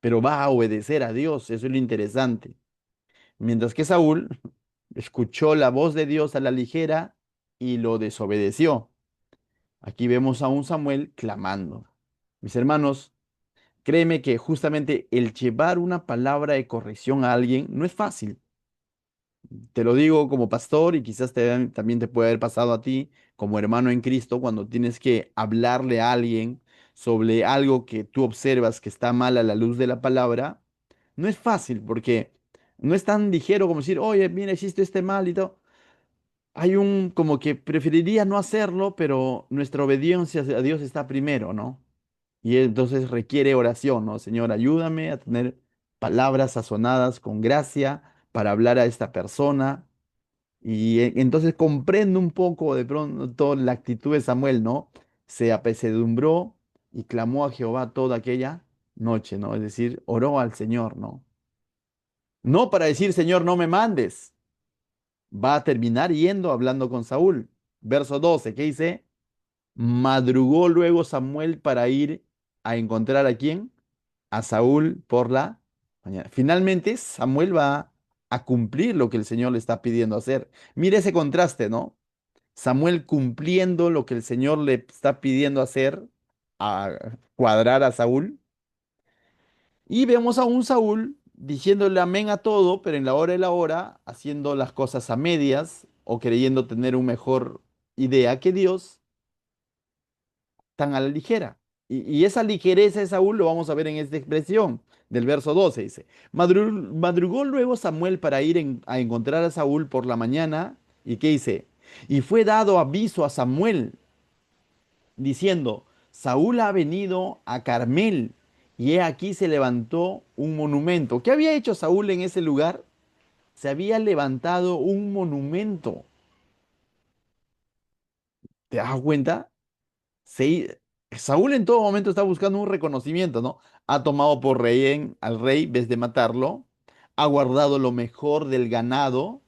pero va a obedecer a Dios, eso es lo interesante. Mientras que Saúl escuchó la voz de Dios a la ligera y lo desobedeció. Aquí vemos a un Samuel clamando. Mis hermanos, créeme que justamente el llevar una palabra de corrección a alguien no es fácil. Te lo digo como pastor y quizás también te puede haber pasado a ti como hermano en Cristo cuando tienes que hablarle a alguien sobre algo que tú observas que está mal a la luz de la palabra. No es fácil porque no es tan ligero como decir, oye, mira, hiciste este mal y todo. Hay un como que preferiría no hacerlo, pero nuestra obediencia a Dios está primero, ¿no? Y entonces requiere oración, ¿no? Señor, ayúdame a tener palabras sazonadas con gracia para hablar a esta persona. Y entonces comprendo un poco de pronto la actitud de Samuel, ¿no? Se apesadumbró y clamó a Jehová toda aquella noche, ¿no? Es decir, oró al Señor, ¿no? No para decir, Señor, no me mandes. Va a terminar yendo hablando con Saúl. Verso 12, ¿qué dice? Madrugó luego Samuel para ir a encontrar a quién? A Saúl por la mañana. Finalmente, Samuel va a cumplir lo que el Señor le está pidiendo hacer. Mire ese contraste, ¿no? Samuel cumpliendo lo que el Señor le está pidiendo hacer, a cuadrar a Saúl. Y vemos a un Saúl diciéndole amén a todo, pero en la hora de la hora, haciendo las cosas a medias o creyendo tener una mejor idea que Dios, tan a la ligera. Y esa ligereza de Saúl lo vamos a ver en esta expresión del verso 12, dice, madrugó luego Samuel para ir a encontrar a Saúl por la mañana, ¿y qué dice? Y fue dado aviso a Samuel diciendo, Saúl ha venido a Carmel, y he aquí se levantó un monumento. ¿Qué había hecho Saúl en ese lugar? Se había levantado un monumento. ¿Te das cuenta? Se- Saúl en todo momento está buscando un reconocimiento, ¿no? Ha tomado por rehén al rey en vez de matarlo, ha guardado lo mejor del ganado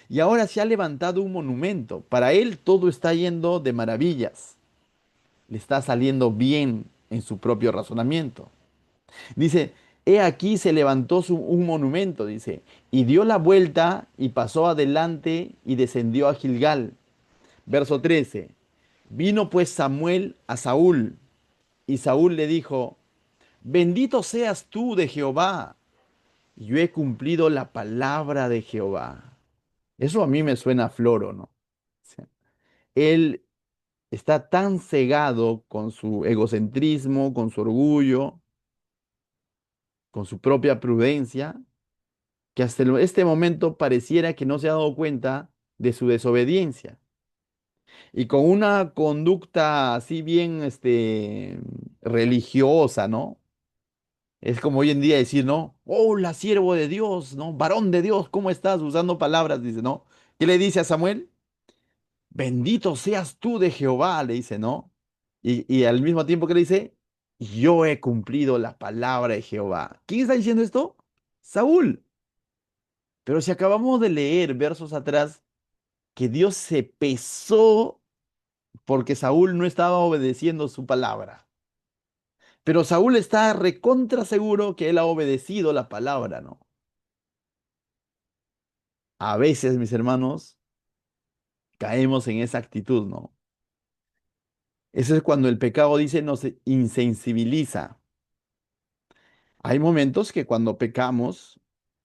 y ahora se ha levantado un monumento. Para él todo está yendo de maravillas, le está saliendo bien en su propio razonamiento. Dice, he aquí se levantó un monumento, dice, y dio la vuelta y pasó adelante y descendió a Gilgal. Verso 13. Vino pues Samuel a Saúl, y Saúl le dijo, bendito seas tú de Jehová, yo he cumplido la palabra de Jehová. Eso a mí me suena a floro, ¿no? O sea, él está tan cegado con su egocentrismo, con su orgullo, con su propia prudencia, que hasta este momento pareciera que no se ha dado cuenta de su desobediencia. Y con una conducta así bien religiosa, ¿no? Es como hoy en día decir, ¿no? Hola, siervo de Dios, ¿no? Varón de Dios, ¿cómo estás? Usando palabras, dice, ¿no? ¿Qué le dice a Samuel? Bendito seas tú de Jehová, le dice, ¿no? Y al mismo tiempo que le dice, yo he cumplido la palabra de Jehová. ¿Quién está diciendo esto? Saúl. Pero si acabamos de leer versos atrás que Dios se pesó porque Saúl no estaba obedeciendo su palabra. Pero Saúl está recontra seguro que él ha obedecido la palabra, ¿no? A veces, mis hermanos, caemos en esa actitud, ¿no? Eso es cuando el pecado, dice, nos insensibiliza. Hay momentos que cuando pecamos,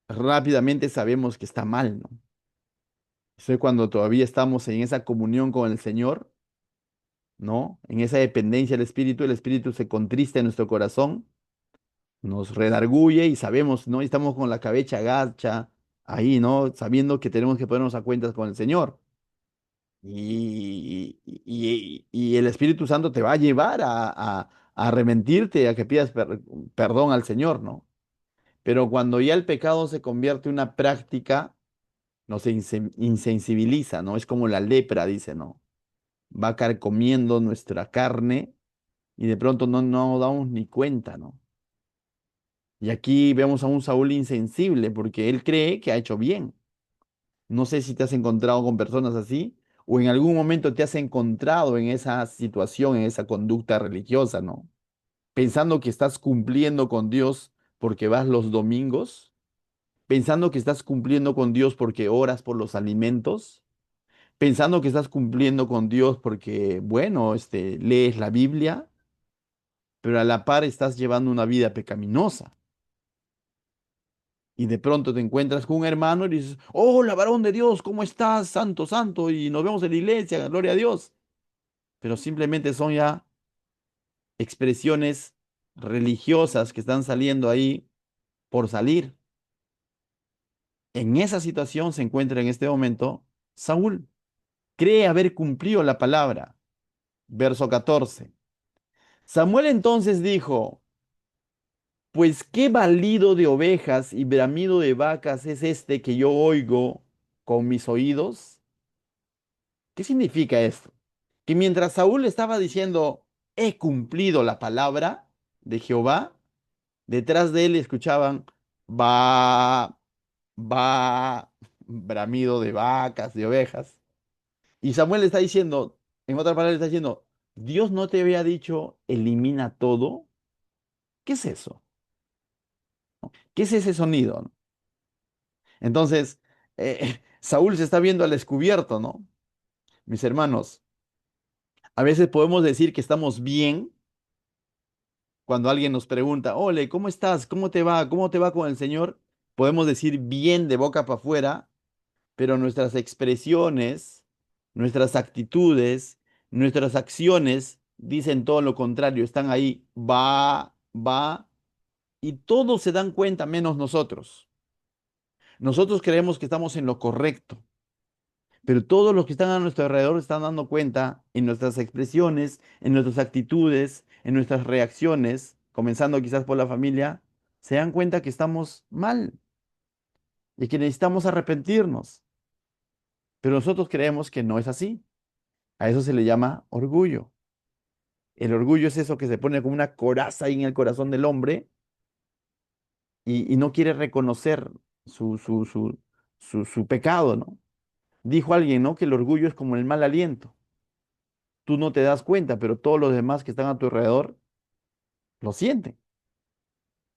rápidamente sabemos que está mal, ¿no? Eso es cuando todavía estamos en esa comunión con el Señor, ¿no? En esa dependencia del Espíritu, el Espíritu se contrista en nuestro corazón, nos redarguye y sabemos, ¿no? Y estamos con la cabeza agacha ahí, ¿no? Sabiendo que tenemos que ponernos a cuentas con el Señor. Y el Espíritu Santo te va a llevar a arrepentirte, a que pidas perdón al Señor, ¿no? Pero cuando ya el pecado se convierte en una práctica, nos insensibiliza, ¿no? Es como la lepra, dice, ¿no? Va carcomiendo nuestra carne y de pronto no nos damos ni cuenta, ¿no? Y aquí vemos a un Saúl insensible porque él cree que ha hecho bien. No sé si te has encontrado con personas así o en algún momento te has encontrado en esa situación, en esa conducta religiosa, ¿no? Pensando que estás cumpliendo con Dios porque vas los domingos, pensando que estás cumpliendo con Dios porque oras por los alimentos, pensando que estás cumpliendo con Dios porque, bueno, lees la Biblia, pero a la par estás llevando una vida pecaminosa. Y de pronto te encuentras con un hermano y dices, hola, varón de Dios, ¿cómo estás? Santo, santo, y nos vemos en la iglesia, gloria a Dios. Pero simplemente son ya expresiones religiosas que están saliendo ahí por salir. En esa situación se encuentra en este momento Saúl. Cree haber cumplido la palabra. Verso 14. Samuel entonces dijo, pues qué balido de ovejas y bramido de vacas es este que yo oigo con mis oídos. ¿Qué significa esto? Que mientras Saúl estaba diciendo, he cumplido la palabra de Jehová, detrás de él escuchaban, va, va, bramido de vacas, de ovejas. Y Samuel está diciendo, en otras palabras, está diciendo, Dios no te había dicho, elimina todo. ¿Qué es eso? ¿Qué es ese sonido? Entonces, Saúl se está viendo al descubierto, ¿no? Mis hermanos, a veces podemos decir que estamos bien cuando alguien nos pregunta, ole, ¿cómo estás? ¿Cómo te va? ¿Cómo te va con el Señor? Podemos decir bien de boca para afuera, pero nuestras expresiones, nuestras actitudes, nuestras acciones dicen todo lo contrario, están ahí, va, y todos se dan cuenta menos nosotros. Nosotros creemos que estamos en lo correcto, pero todos los que están a nuestro alrededor están dando cuenta en nuestras expresiones, en nuestras actitudes, en nuestras reacciones, comenzando quizás por la familia, se dan cuenta que estamos mal y que necesitamos arrepentirnos. Pero nosotros creemos que no es así. A eso se le llama orgullo. El orgullo es eso que se pone como una coraza ahí en el corazón del hombre y no quiere reconocer su, su, su, su pecado, ¿no? Dijo alguien, ¿no? Que el orgullo es como el mal aliento. Tú no te das cuenta, pero todos los demás que están a tu alrededor lo sienten.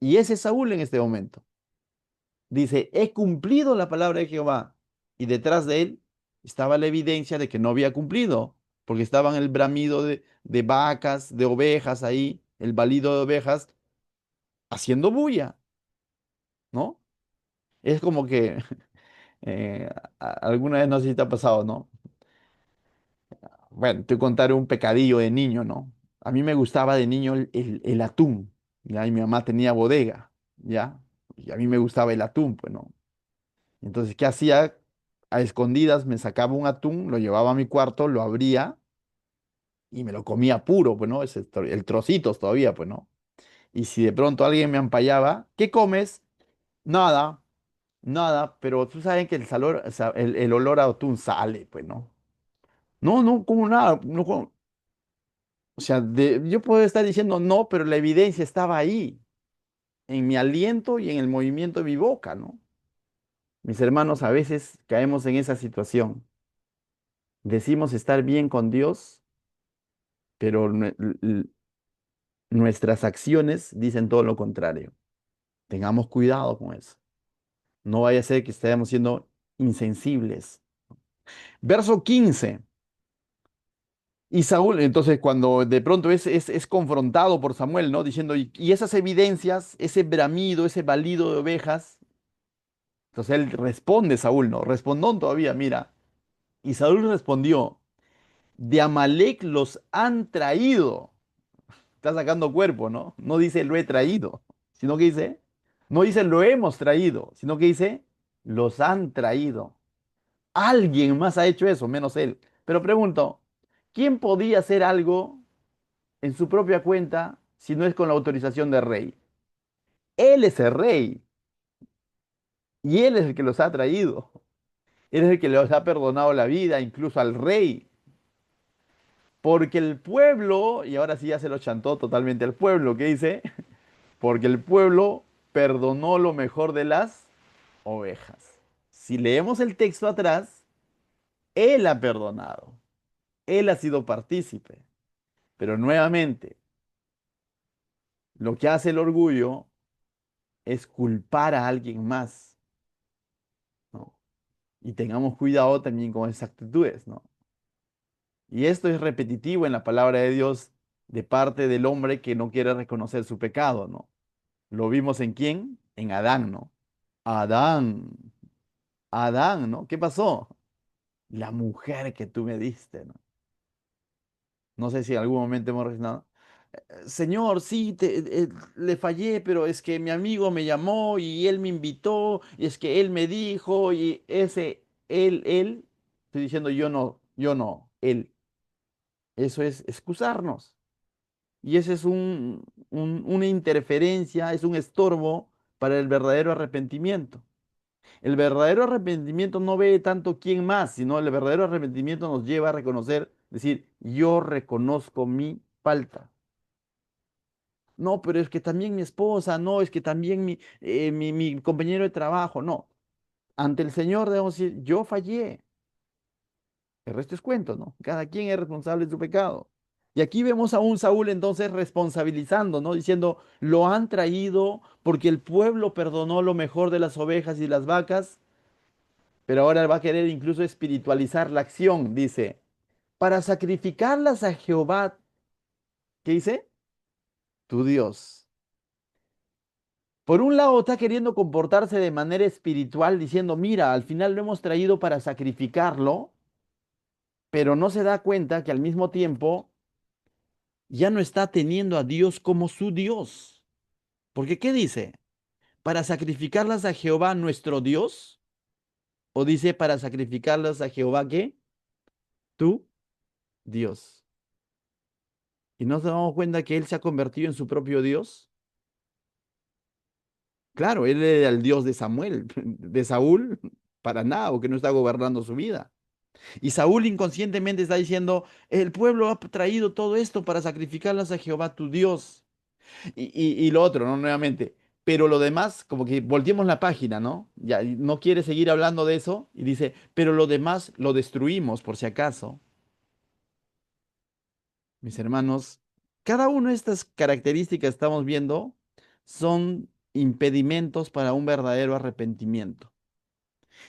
Y ese es Saúl en este momento. Dice, he cumplido la palabra de Jehová. Y detrás de él estaba la evidencia de que no había cumplido, porque estaban el bramido de vacas, de ovejas ahí, el balido de ovejas, haciendo bulla, ¿no? Es como que alguna vez no sé si te ha pasado, ¿no? Bueno, te contaré un pecadillo de niño, ¿no? A mí me gustaba de niño el atún, ¿ya? Y mi mamá tenía bodega, ¿ya? Y a mí me gustaba el atún, pues, ¿no? Entonces, ¿qué hacía? A escondidas me sacaba un atún, lo llevaba a mi cuarto, lo abría y me lo comía puro, pues, ¿no? El trocitos todavía, pues, ¿no? Y si de pronto alguien me ampallaba, ¿qué comes? Nada, nada, pero tú sabes que o sea, el olor a atún sale, pues, ¿no? No, no como nada, no o sea, yo puedo estar diciendo no, pero la evidencia estaba ahí, en mi aliento y en el movimiento de mi boca, ¿no? Mis hermanos, a veces caemos en esa situación. Decimos estar bien con Dios, pero nuestras acciones dicen todo lo contrario. Tengamos cuidado con eso. No vaya a ser que estemos siendo insensibles. Verso 15. Y Saúl, entonces, cuando de pronto es confrontado por Samuel, ¿no? Diciendo, y esas evidencias, ese bramido, ese balido de ovejas, entonces él responde, Saúl, ¿no? Respondón todavía, mira. Y Saúl respondió, de Amalek los han traído. Está sacando cuerpo, ¿no? No dice lo he traído, sino que dice, no dice lo hemos traído, sino que dice los han traído. Alguien más ha hecho eso, menos él. Pero pregunto, ¿quién podía hacer algo en su propia cuenta si no es con la autorización del rey? Él es el rey y él es el que los ha traído. Él es el que les ha perdonado la vida, incluso al rey. Porque el pueblo, y ahora sí ya se lo chantó totalmente al pueblo, ¿qué dice? Porque el pueblo perdonó lo mejor de las ovejas. Si leemos el texto atrás, él ha perdonado, él ha sido partícipe. Pero nuevamente, lo que hace el orgullo es culpar a alguien más, ¿no? Y tengamos cuidado también con esas actitudes, ¿no? Y esto es repetitivo en la palabra de Dios de parte del hombre que no quiere reconocer su pecado, ¿no? ¿Lo vimos en quién? En Adán, ¿no? Adán, Adán, ¿no? ¿Qué pasó? La mujer que tú me diste, ¿no? No sé si en algún momento hemos rezado. Señor, sí, le fallé, pero es que mi amigo me llamó y él me invitó y es que él me dijo y ese, estoy diciendo yo no, él. Eso es excusarnos. Y ese es una interferencia, es un estorbo para el verdadero arrepentimiento. El verdadero arrepentimiento no ve tanto quién más, sino el verdadero arrepentimiento nos lleva a reconocer, decir, yo reconozco mi falta. No, pero es que también mi esposa, no, es que también mi compañero de trabajo, no. Ante el Señor debemos decir, yo fallé. El resto es cuento, ¿no? Cada quien es responsable de su pecado. Y aquí vemos a un Saúl entonces responsabilizando, ¿no? Diciendo, lo han traído porque el pueblo perdonó lo mejor de las ovejas y las vacas, pero ahora va a querer incluso espiritualizar la acción, dice, para sacrificarlas a Jehová, ¿qué dice? Tu Dios. Por un lado está queriendo comportarse de manera espiritual, diciendo, mira, al final lo hemos traído para sacrificarlo, pero no se da cuenta que al mismo tiempo ya no está teniendo a Dios como su Dios. Porque ¿qué dice? ¿Para sacrificarlas a Jehová nuestro Dios? ¿O dice para sacrificarlas a Jehová qué? Tu Dios. ¿Y no nos damos cuenta que él se ha convertido en su propio Dios? Claro, él era el Dios de Samuel, de Saúl, para nada, o que no está gobernando su vida. Y Saúl inconscientemente está diciendo, el pueblo ha traído todo esto para sacrificarlas a Jehová tu Dios. Y lo otro, ¿no? Nuevamente. Pero lo demás, como que volteemos la página, ¿no? Ya y no quiere seguir hablando de eso y dice, pero lo demás lo destruimos por si acaso. Mis hermanos, cada una de estas características que estamos viendo son impedimentos para un verdadero arrepentimiento.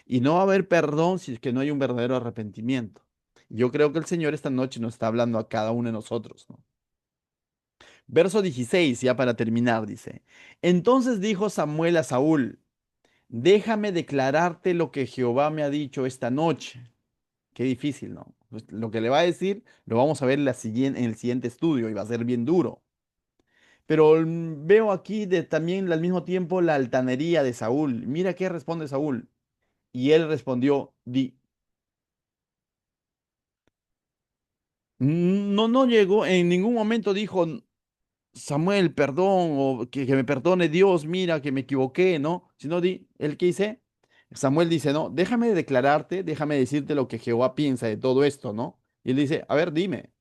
Y no va a haber perdón si es que no hay un verdadero arrepentimiento. Yo creo que el Señor esta noche nos está hablando a cada uno de nosotros, ¿no? Verso 16, ya para terminar, dice, entonces dijo Samuel a Saúl, déjame declararte lo que Jehová me ha dicho esta noche. Qué difícil, ¿no? Pues lo que le va a decir lo vamos a ver en en el siguiente estudio y va a ser bien duro. Pero veo aquí también al mismo tiempo la altanería de Saúl. Mira qué responde Saúl. Y él respondió, di. No, no llegó, en ningún momento dijo, Samuel, perdón, o que me perdone Dios, mira que me equivoqué, ¿no? Sino ¿el qué dice? Samuel dice, no, déjame declararte, déjame decirte lo que Jehová piensa de todo esto, ¿no? Y él dice, a ver, dime.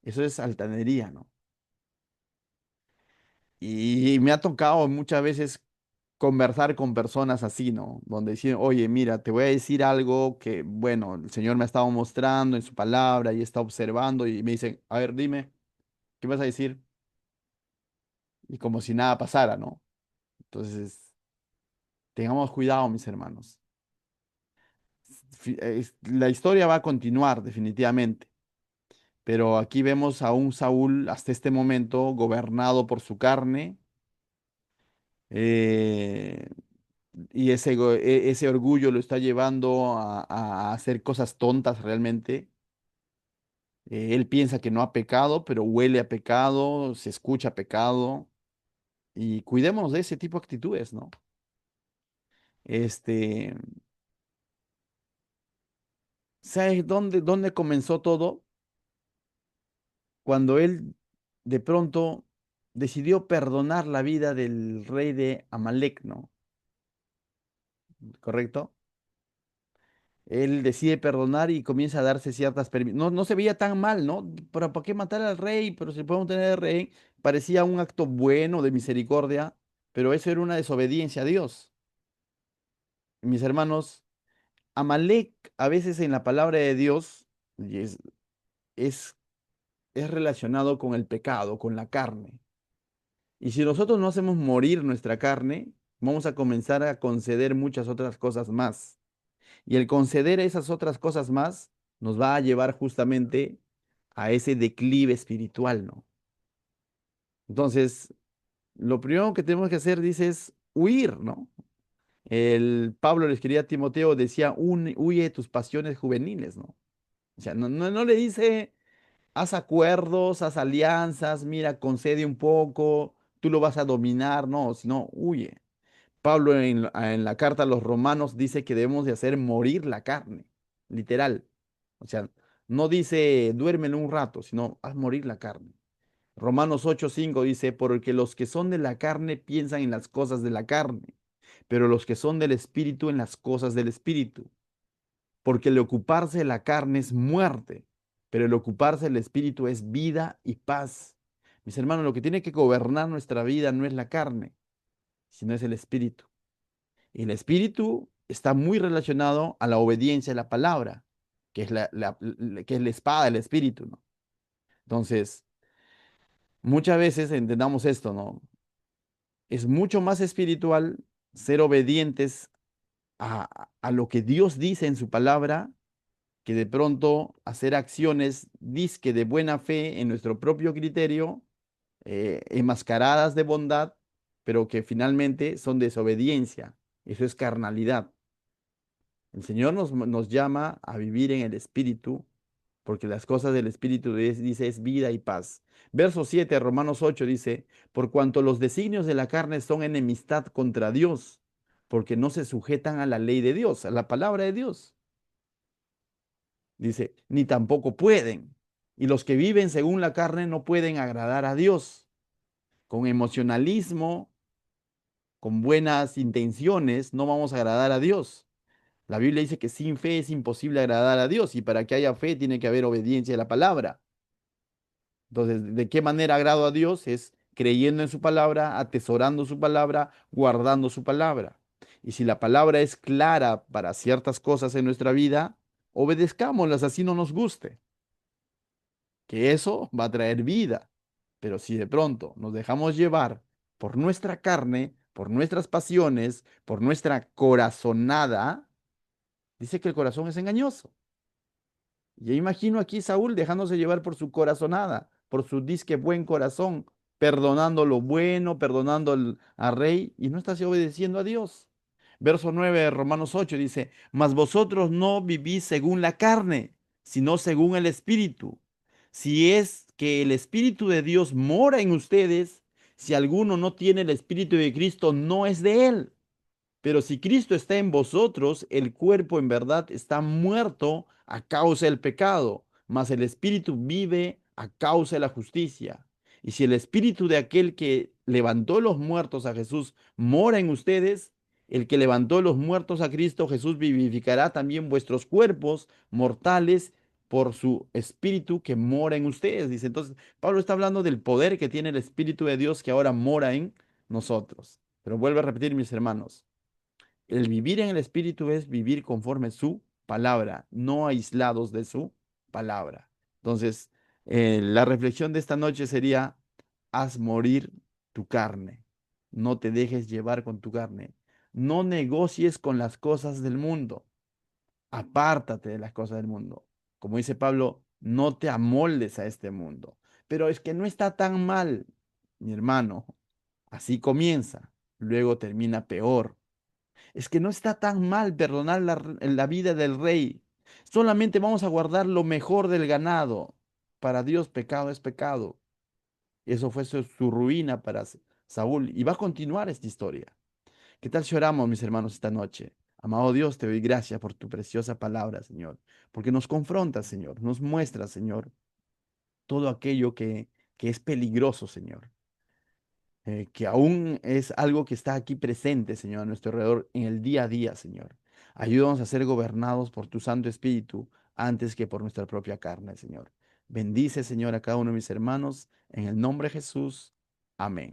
Eso es altanería, ¿no? Y me ha tocado muchas veces conversar con personas así, ¿no? Donde dicen, oye, mira, te voy a decir algo que, bueno, el Señor me ha estado mostrando en su palabra y está observando y me dicen, a ver, dime, ¿qué vas a decir? Y como si nada pasara, ¿no? Entonces, tengamos cuidado, mis hermanos. La historia va a continuar definitivamente, pero aquí vemos a un Saúl hasta este momento gobernado por su carne, eh, y ese orgullo lo está llevando a hacer cosas tontas realmente. Él piensa que no ha pecado, pero huele a pecado, se escucha a pecado, y cuidémonos de ese tipo de actitudes, ¿no? Este, ¿Sabes dónde comenzó todo? Cuando él de pronto decidió perdonar la vida del rey de Amalek, ¿no? ¿Correcto? Él decide perdonar y comienza a darse ciertas permisiones. No, no se veía tan mal, ¿no? ¿Pero para qué matar al rey? Pero si podemos tener al rey, parecía un acto bueno de misericordia, pero eso era una desobediencia a Dios. Mis hermanos, Amalek a veces en la palabra de Dios y es, es relacionado con el pecado, con la carne. Y si nosotros no hacemos morir nuestra carne, vamos a comenzar a conceder muchas otras cosas más. Y el conceder esas otras cosas más nos va a llevar justamente a ese declive espiritual, ¿no? Entonces, lo primero que tenemos que hacer, dice, es huir, ¿no? El Pablo le escribía a Timoteo, decía, huye de tus pasiones juveniles, ¿no? O sea, no le dice, haz acuerdos, haz alianzas, mira, concede un poco, tú lo vas a dominar, no, sino huye. Pablo en la carta a los romanos dice que debemos de hacer morir la carne, literal. O sea, no dice duérmelo un rato, sino haz morir la carne. Romanos 8:5 dice, porque los que son de la carne piensan en las cosas de la carne, pero los que son del espíritu en las cosas del espíritu. Porque el ocuparse de la carne es muerte, pero el ocuparse del espíritu es vida y paz. Mis hermanos, lo que tiene que gobernar nuestra vida no es la carne, sino es el espíritu. Y el espíritu está muy relacionado a la obediencia a la palabra, que es que es la espada del espíritu, ¿no? Entonces, muchas veces entendamos esto, ¿no? Es mucho más espiritual ser obedientes a lo que Dios dice en su palabra que de pronto hacer acciones disque de buena fe en nuestro propio criterio, enmascaradas de bondad, pero que finalmente son desobediencia. Eso es carnalidad. El Señor nos llama a vivir en el Espíritu, porque las cosas del Espíritu dice es vida y paz. Verso 7, Romanos 8 dice, por cuanto los designios de la carne son enemistad contra Dios, porque no se sujetan a la ley de Dios, a la palabra de Dios. Dice, ni tampoco pueden. Y los que viven según la carne no pueden agradar a Dios. Con emocionalismo, con buenas intenciones, no vamos a agradar a Dios. La Biblia dice que sin fe es imposible agradar a Dios y para que haya fe tiene que haber obediencia a la palabra. Entonces, ¿de qué manera agrado a Dios? Es creyendo en su palabra, atesorando su palabra, guardando su palabra. Y si la palabra es clara para ciertas cosas en nuestra vida, obedezcámoslas así no nos guste, que eso va a traer vida. Pero si de pronto nos dejamos llevar por nuestra carne, por nuestras pasiones, por nuestra corazonada, dice que el corazón es engañoso. Yo imagino aquí Saúl dejándose llevar por su corazonada, por su disque buen corazón, perdonando lo bueno, perdonando al rey y no está así obedeciendo a Dios. Verso 9 de Romanos 8 dice, mas vosotros no vivís según la carne, sino según el Espíritu. Si es que el Espíritu de Dios mora en ustedes, si alguno no tiene el Espíritu de Cristo, no es de él. Pero si Cristo está en vosotros, el cuerpo en verdad está muerto a causa del pecado, mas el espíritu vive a causa de la justicia. Y si el espíritu de aquel que levantó los muertos a Jesús mora en ustedes, el que levantó los muertos a Cristo Jesús vivificará también vuestros cuerpos mortales por su espíritu que mora en ustedes. Dice, entonces, Pablo está hablando del poder que tiene el espíritu de Dios que ahora mora en nosotros. Pero vuelvo a repetir, mis hermanos. El vivir en el Espíritu es vivir conforme su palabra, no aislados de su palabra. Entonces, la reflexión de esta noche sería, haz morir tu carne, no te dejes llevar con tu carne, no negocies con las cosas del mundo, apártate de las cosas del mundo. Como dice Pablo, no te amoldes a este mundo. Pero es que no está tan mal, mi hermano. Así comienza, luego termina peor. Es que no está tan mal perdonar la vida del rey. Solamente vamos a guardar lo mejor del ganado. Para Dios pecado es pecado. Eso fue su ruina para Saúl. Y va a continuar esta historia. ¿Qué tal si oramos, mis hermanos, esta noche? Amado Dios, te doy gracias por tu preciosa palabra, Señor. Porque nos confronta, Señor. Nos muestra, Señor, todo aquello que es peligroso, Señor, que aún es algo que está aquí presente, Señor, a nuestro alrededor en el día a día, Señor. Ayúdanos a ser gobernados por tu Santo Espíritu antes que por nuestra propia carne, Señor. Bendice, Señor, a cada uno de mis hermanos, en el nombre de Jesús. Amén.